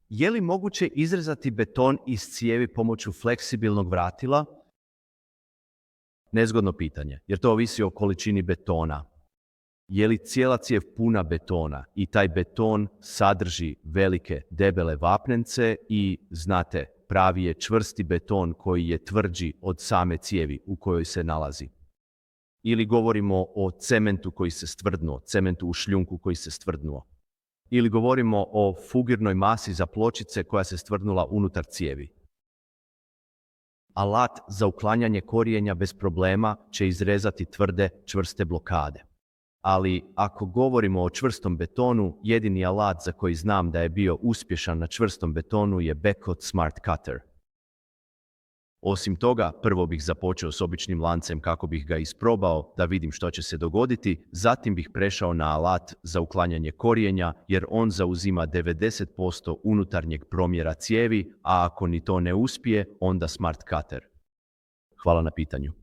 Je li moguće izrezati beton iz cijevi pomoću fleksibilnog vratila? Nezgodno pitanje, jer to ovisi o količini betona. Je li cijela cijev puna betona i taj beton sadrži velike, debele vapnence i, znate, pravi je čvrsti beton koji je tvrđi od same cijevi u kojoj se nalazi. Ili govorimo o cementu koji se stvrdnuo, cementu u šljunku koji se stvrdnuo. Ili govorimo o fugirnoj masi za pločice koja se stvrdnula unutar cijevi. Alat za uklanjanje korijenja bez problema će izrezati tvrde, čvrste blokade. Ali ako govorimo o čvrstom betonu, jedini alat za koji znam da je bio uspješan na čvrstom betonu je Beko Smart Cutter. Osim toga, prvo bih započeo s običnim lancem kako bih ga isprobao da vidim što će se dogoditi, zatim bih prešao na alat za uklanjanje korijenja jer on zauzima 90% unutarnjeg promjera cijevi, a ako ni to ne uspije, onda Smart Cutter. Hvala na pitanju.